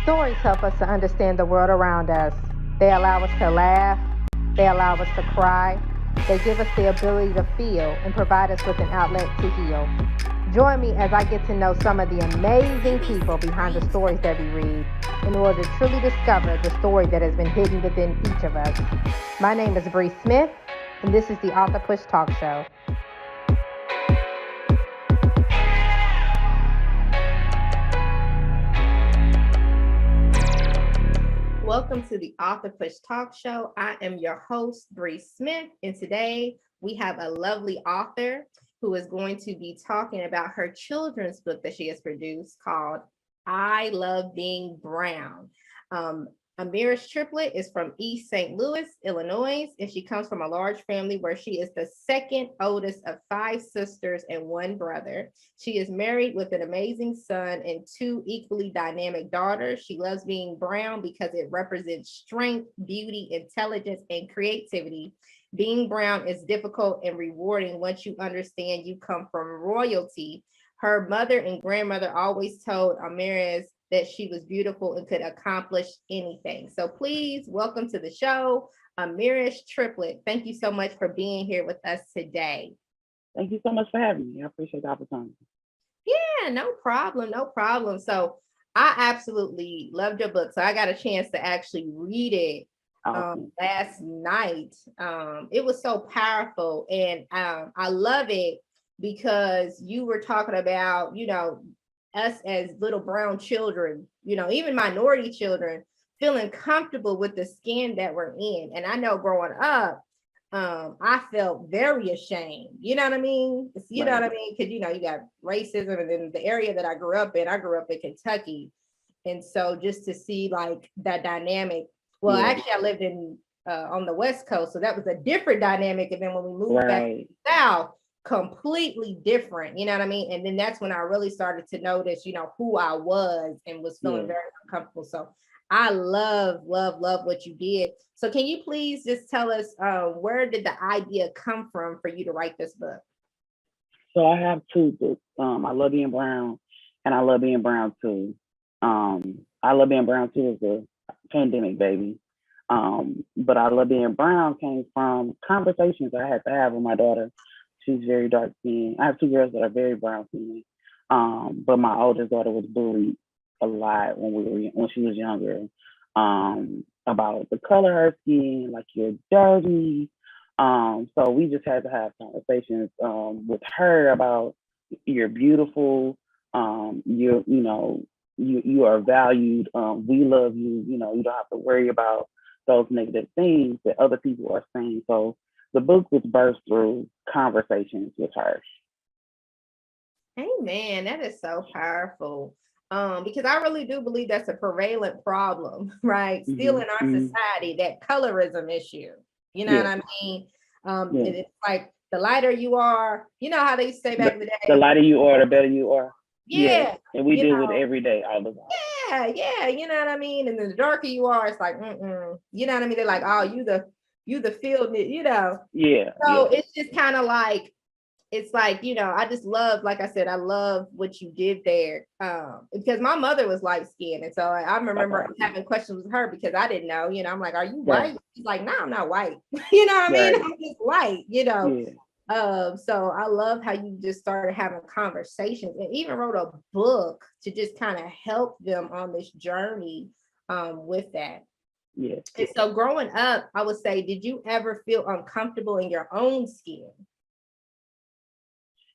Stories help us to understand the world around us. They allow us to laugh, they allow us to cry, they give us the ability to feel and provide us with an outlet to heal. Join me as I get to know some of the amazing people behind the stories that we read in order to truly discover the story that has been hidden within each of us. My name is Bre Smith, and this is the Author Push Talk Show. Welcome to the Author Push Talk Show. I am your host, Bre Smith, and today we have a lovely author who is going to be talking about her children's book that she has produced called I Love Being Brown. Amaris Triplett is from East St. Louis, Illinois, and she comes from a large family where she is the second oldest of 5 sisters and 1 brother. She is married with an amazing son and 2 equally dynamic daughters. She loves being brown because it represents strength, beauty, intelligence, and creativity. Being brown is difficult and rewarding once you understand you come from royalty. Her mother and grandmother always told Amaris that she was beautiful and could accomplish anything. So please welcome to the show, Amaris Triplett. Thank you so much for being here with us today. Thank you so much for having me. I appreciate the opportunity. Yeah, no problem. So I absolutely loved your book. So I got a chance to actually read it last night. It was so powerful, and I love it because you were talking about, us as little brown children, even minority children, feeling comfortable with the skin that we're in. And I know growing up, I felt very ashamed. You know what I mean? You know what I mean? Because, you got racism. And then the area that I grew up in Kentucky. And so just to see like that dynamic, actually I lived in on the West Coast. So that was a different dynamic. And then when we moved back to the South, completely different, you know what I mean? And then that's when I really started to notice, who I was and was feeling very uncomfortable. So I love what you did. So can you please just tell us where did the idea come from for you to write this book? So I have 2 books. I Love Being Brown and I Love Being Brown Too. I Love Being Brown Too is a pandemic baby. But I Love Being Brown came from conversations I had to have with my daughter. She's very dark skinned. I have 2 girls that are very brown skinned. But my oldest daughter was bullied a lot when she was younger. About the color of her skin, like you're dirty. So we just had to have conversations with her about you're beautiful. You are valued. We love you. You don't have to worry about those negative things that other people are saying. So the book was birthed through conversations with her. Amen. That is so powerful. Because I really do believe that's a prevalent problem, right? Still in our society, that colorism issue. You know what I mean? It's like the lighter you are, you know how they used to say back in the day. The lighter you are, the better you are. Yeah. And we deal with it every day, all the time. Yeah. You know what I mean? And then the darker you are, it's like, you know what I mean? They're like, oh, you the field, Yeah. So it's just kind of like, it's like, I just love, like I said, I love what you did there. Because my mother was light skinned. And so I remember having questions with her because I didn't know, I'm like, are you white? She's like, no, I'm not white. You know what I mean? I'm just white, So I love how you just started having conversations and even wrote a book to just kind of help them on this journey with that. Yeah. And so growing up, I would say, did you ever feel uncomfortable in your own skin?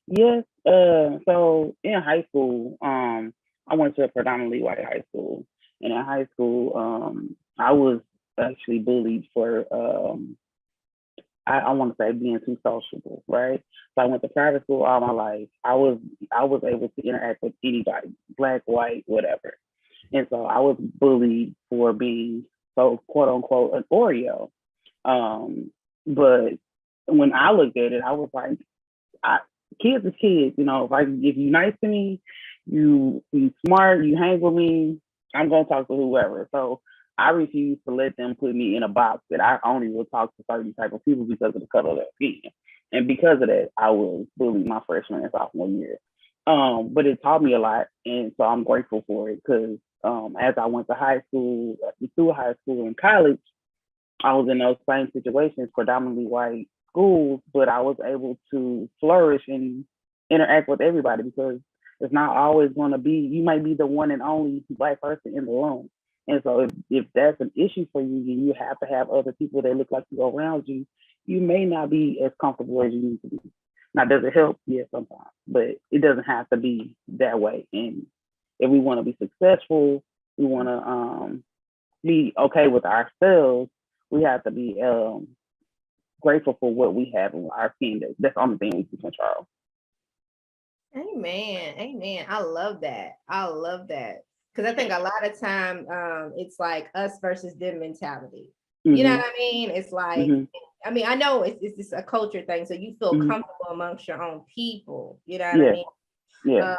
Yes. So in high school, I went to a predominantly white high school. And in high school, I was actually bullied for, I want to say being too sociable, right? So I went to private school all my life. I was able to interact with anybody, black, white, whatever. And so I was bullied for being so quote unquote an Oreo. But when I looked at it, I was like, kids is kids, if you're nice to me, you smart, you hang with me, I'm gonna talk to whoever. So I refuse to let them put me in a box that I only will talk to certain type of people because of the color of their skin. And because of that, I was bullied my freshman and sophomore year. But it taught me a lot, and so I'm grateful for it because as I went to high school, through high school and college, I was in those same situations, predominantly white schools, but I was able to flourish and interact with everybody because it's not always going to be, you might be the one and only black person in the room. And so if that's an issue for you, you have to have other people that look like you around you. You may not be as comfortable as you need to be. Now, does it help? Yeah, sometimes, but it doesn't have to be that way. And if we want to be successful, we want to be okay with ourselves, we have to be grateful for what we have in our team. That's the only thing we can control. Amen. Amen. I love that. I love that. Because I think a lot of time it's like us versus them mentality. You know what I mean? It's like, I mean, I know it's just a culture thing. So you feel comfortable amongst your own people. You know what I mean? Yeah.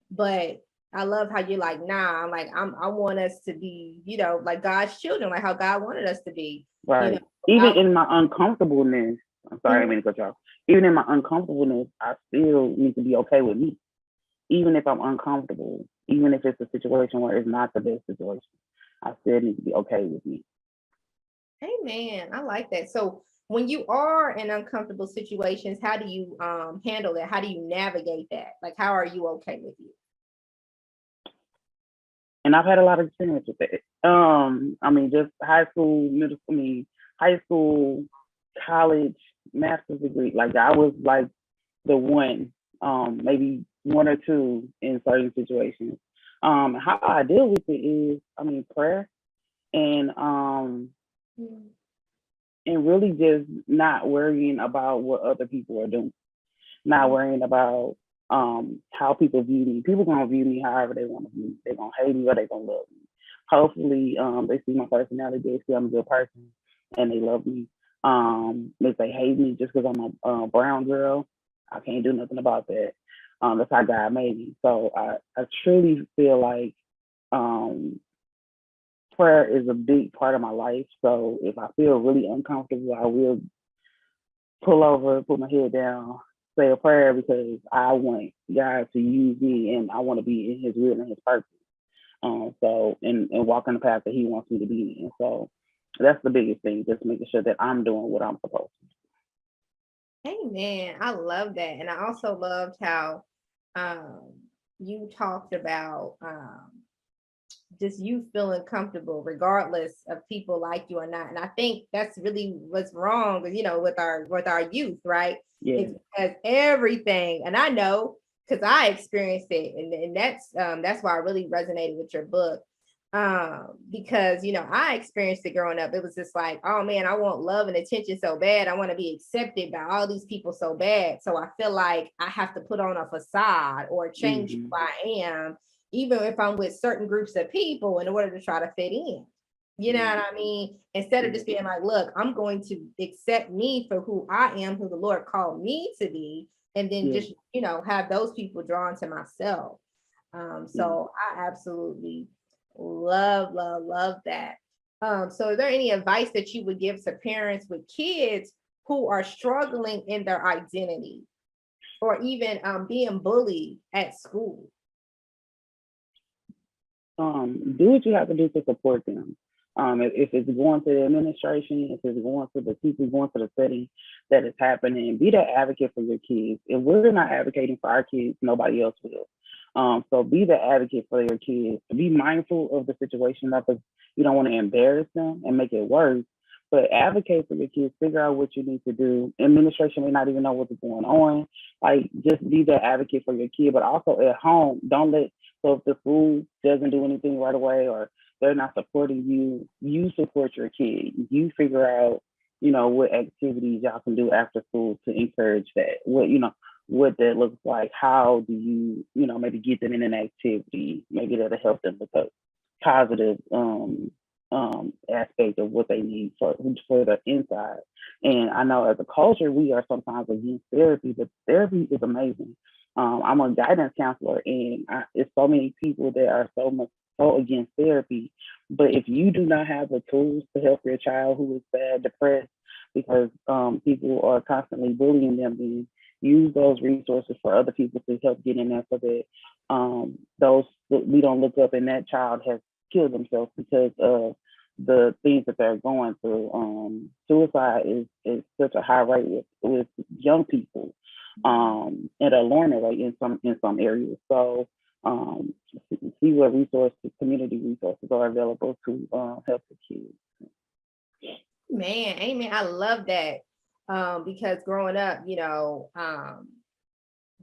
But I love how you're like, nah, I'm like, I want us to be, you know, like God's children, like how God wanted us to be. Right. You know, Even in my uncomfortableness, I'm sorry, I mean to cut you off. Even in my uncomfortableness, I still need to be okay with me. Even if I'm uncomfortable, even if it's a situation where it's not the best situation, I still need to be okay with me. Amen. I like that. So when you are in uncomfortable situations, how do you handle that? How do you navigate that? Like, how are you okay with you? And I've had a lot of experience with that. I mean, just high school, high school, college, master's degree. Like I was like the one, maybe one or two in certain situations. How I deal with it is, I mean, prayer and and really just not worrying about what other people are doing, not worrying about how people view me. People gonna view me however they want to view me. They're gonna hate me or they gonna love me. Hopefully, they see my personality, they see I'm a good person, and they love me. If they hate me just because I'm a brown girl, I can't do nothing about that. That's how God made me. So I truly feel like prayer is a big part of my life. So if I feel really uncomfortable, I will pull over, put my head down, say a prayer because I want God to use me and I want to be in His will and His purpose. So and walk in the path that He wants me to be in. So that's the biggest thing, just making sure that I'm doing what I'm supposed to. Amen. I love that. And I also loved how you talked about just you feeling comfortable regardless of people like you or not. And I think that's really what's wrong, you know, with our youth, right? Yeah. It's because everything, and I know because I experienced it, and that's why I really resonated with your book. Because you know, I experienced it growing up. It was just like, oh man, I want love and attention so bad. I want to be accepted by all these people so bad. So I feel like I have to put on a facade or change who I am, even if I'm with certain groups of people, in order to try to fit in. You know what I mean? Instead of just being like, look, I'm going to accept me for who I am, who the Lord called me to be, and then just, you know, have those people drawn to myself. So I absolutely love that. So is there any advice that you would give to parents with kids who are struggling in their identity or even being bullied at school? Do what you have to do to support them. If it's going to the administration, if it's going to the people, going to the setting that is happening, be that advocate for your kids. If we're not advocating for our kids, nobody else will. So be the advocate for your kids. Be mindful of the situation, because you don't want to embarrass them and make it worse. But advocate for your kids. Figure out what you need to do. Administration may not even know what's going on. Like, just be the advocate for your kid. But also at home, don't let. So if the school doesn't do anything right away, or they're not supporting you, you support your kid. You figure out, you know, what activities y'all can do after school to encourage that. What that looks like. How do you, maybe get them in an activity? Maybe that'll help them with a positive aspect of what they need for the inside. And I know as a culture, we are sometimes against therapy, but therapy is amazing. I'm a guidance counselor, and it's so many people that are so against therapy. But if you do not have the tools to help your child who is sad, depressed, because people are constantly bullying them, then use those resources for other people to help get in there so that those we don't look up and that child has killed themselves because of the things that they're going through. Suicide is such a high rate with young people, at a alarming rate in some areas. So see what resources, community resources are available to help the kids. Man, amen. I love that. Because growing up,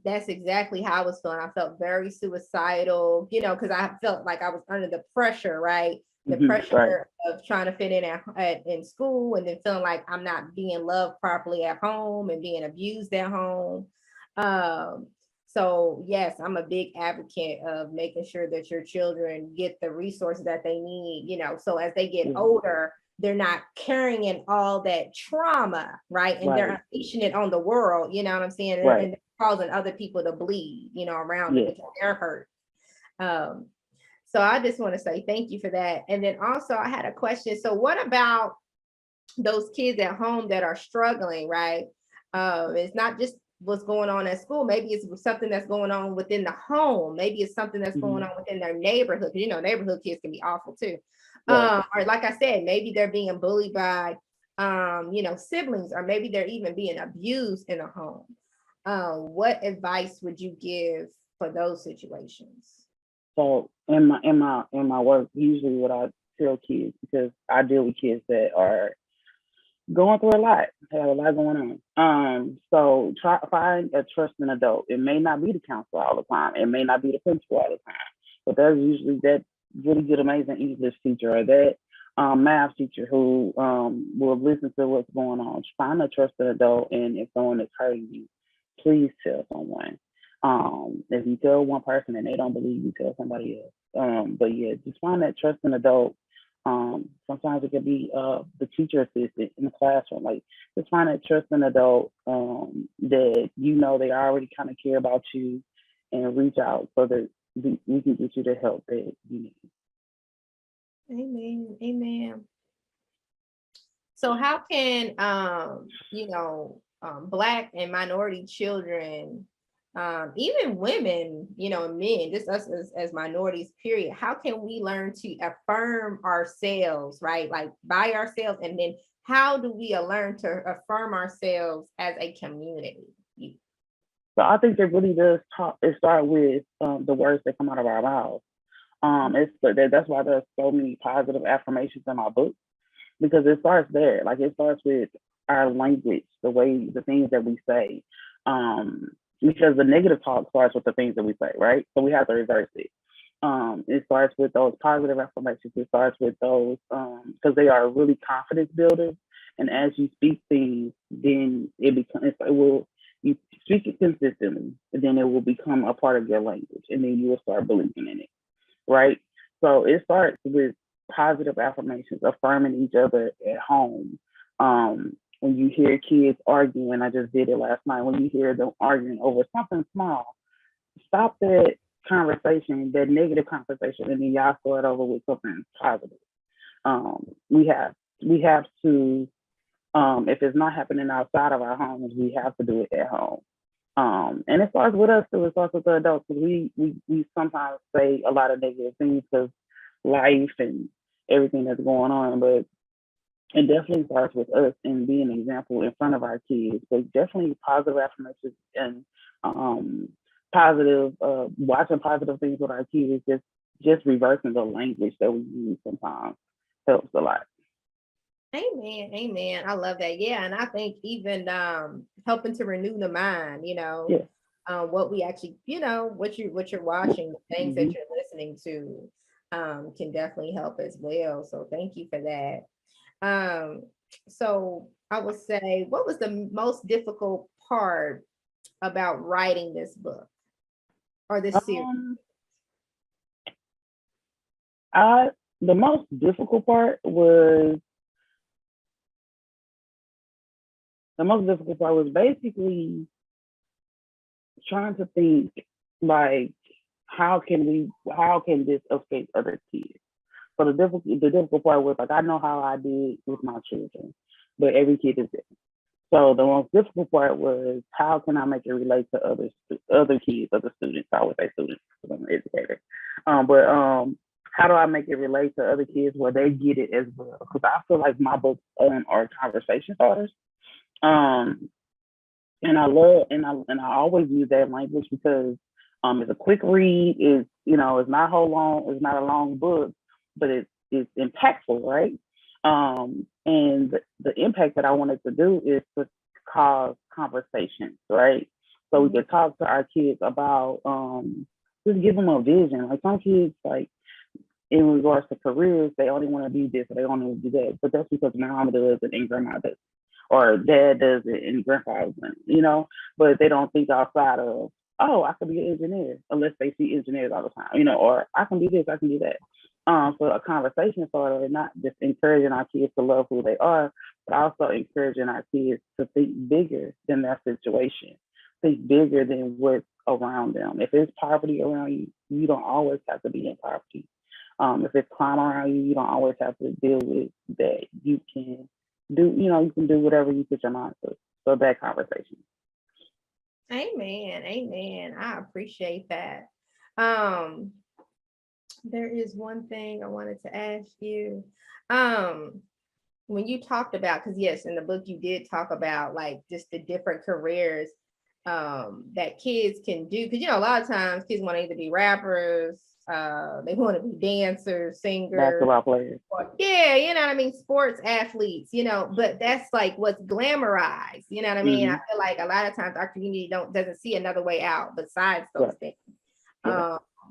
that's exactly how I was feeling. I felt very suicidal, because I felt like I was under the pressure, right? The pressure of trying to fit in school, and then feeling like I'm not being loved properly at home and being abused at home. So yes, I'm a big advocate of making sure that your children get the resources that they need, so as they get older, they're not carrying all that trauma, right? And they're unleashing it on the world, you know what I'm saying? And causing other people to bleed, around them because they're hurt. So I just want to say thank you for that. And then also I had a question. So what about those kids at home that are struggling, right? It's not just what's going on at school. Maybe it's something that's going on within the home. Maybe it's something that's going on within their neighborhood. Neighborhood kids can be awful too. Or like I said, maybe they're being bullied by, siblings, or maybe they're even being abused in a home. What advice would you give for those situations? So in my work, usually what I tell kids, because I deal with kids that are going through a lot, have a lot going on. So try find a trusting adult. It may not be the counselor all the time. It may not be the principal all the time, but there's usually that really good, amazing English teacher or that math teacher who will listen to what's going on. Find a trusted adult, and if someone is hurting you, please tell someone. If you tell one person and they don't believe you, tell somebody else. But yeah, just find that trusting adult. Sometimes it could be the teacher assistant in the classroom. Like, just find that trusting adult that they already kind of care about you, and reach out so that we can get you the help that you need. Amen. Amen. So how can Black and minority children, even women, men, just us as minorities, period, how can we learn to affirm ourselves, right? Like by ourselves, and then how do we learn to affirm ourselves as a community? So I think it really does start with the words that come out of our mouths. That's why there's so many positive affirmations in my book, because it starts there. Like, it starts with our language, the things that we say. Because the negative talk starts with the things that we say, right? So we have to reverse it. It starts with those positive affirmations. It starts with those because they are really confidence builders. And as you speak things, then you speak it consistently, and then it will become a part of your language, and then you will start believing in it, right? So it starts with positive affirmations, affirming each other at home. When you hear kids arguing, I just did it last night, when you hear them arguing over something small, stop that conversation, that negative conversation, and then y'all start over with something positive. We have to, if it's not happening outside of our homes, we have to do it at home. And it starts with us too. It starts with the adults. We sometimes say a lot of negative things because life and everything that's going on, but it definitely starts with us and being an example in front of our kids. So definitely positive affirmations and watching positive things with our kids, just reversing the language that we use sometimes helps a lot. Amen. Amen. I love that. Yeah. And I think even helping to renew the mind, what we actually, what you're watching, the things that you're listening to, can definitely help as well. So thank you for that. So I would say, what was the most difficult part about writing this book or this series? The most difficult part was basically trying to think, like, how can this affect other kids? So the difficult part was, like, I know how I did with my children, but every kid is different. So the most difficult part was how can I make it relate to other kids, other students. I would say students because I'm an educator. But how do I make it relate to other kids where they get it as well? Because I feel like my books are conversation starters. Um, and I love and I always use that language because it's a quick read. It's not it's not a long book, but it's impactful, right? And the impact that I wanted to do is to cause conversations, right? So we could talk to our kids about just give them a vision. Like some kids, like in regards to careers, they only want to do this or they only want to do that. But that's because mom does it and grandma does it, or dad does it and grandpa does it, but they don't think outside of, oh, I could be an engineer, unless they see engineers all the time, or I can do this, I can do that. So a conversation starter, not just encouraging our kids to love who they are, but also encouraging our kids to think bigger than their situation, think bigger than what's around them. If it's poverty around you, you don't always have to be in poverty. If it's crime around you, you don't always have to deal with that. You can you can do whatever you put your mind to. So that conversation. Amen. Amen. I appreciate that. There is one thing I wanted to ask you. When you talked about, because yes, in the book you did talk about like just the different careers that kids can do. Because a lot of times kids want to either be rappers, they want to be dancers, singers, basketball players. Yeah, you know what I mean, sports athletes, but that's like what's glamorized, you know what I mean? I feel like a lot of times our community doesn't see another way out besides those things.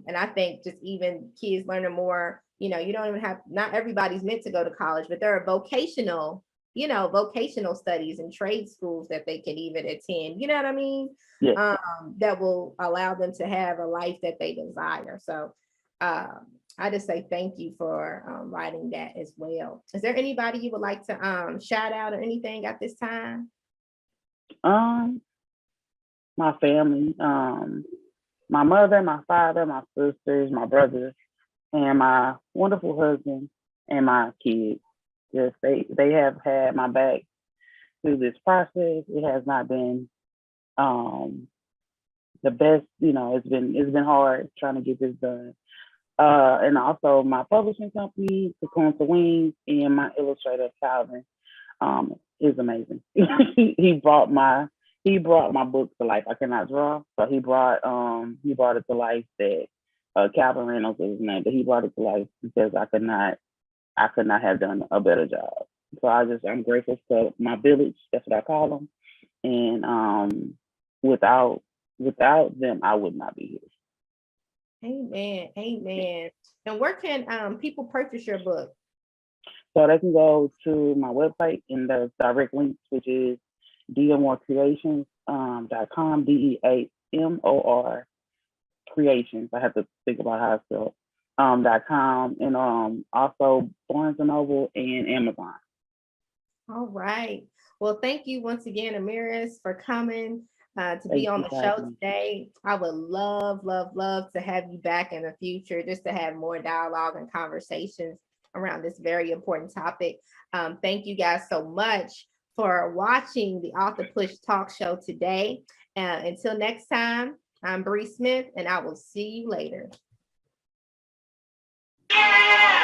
And I think just even kids learning more, you don't even have, not everybody's meant to go to college, but there are vocational studies and trade schools that they can even attend, you know what I mean? Yeah. That will allow them to have a life that they desire. So I just say thank you for writing that as well. Is there anybody you would like to shout out or anything at this time? My family, my mother, my father, my sisters, my brothers, and my wonderful husband and my kids. Yes, they have had my back through this process. It has not been the best, it's been hard trying to get this done. And also my publishing company, Cocoon to Wings, and my illustrator Calvin is amazing. he brought my book to life. I cannot draw, so he brought it to life. That Calvin Reynolds is his name, but he brought it to life because I could not have done a better job. So I'm grateful for my village. That's what I call them. And without them, I would not be here. Amen. Amen. And where can people purchase your book? So they can go to my website in the direct links, which is DeAmorCreations.com, DEAMOR Creations. I have to think about how to spell .com, and also Barnes and Noble and Amazon. All right. Well, thank you once again, Amaris, for coming to be on the show today. I would love, love, love to have you back in the future, just to have more dialogue and conversations around this very important topic. Thank you guys so much for watching the Author Push Talk Show today. Until next time, I'm Bre Smith, and I will see you later. Yeah!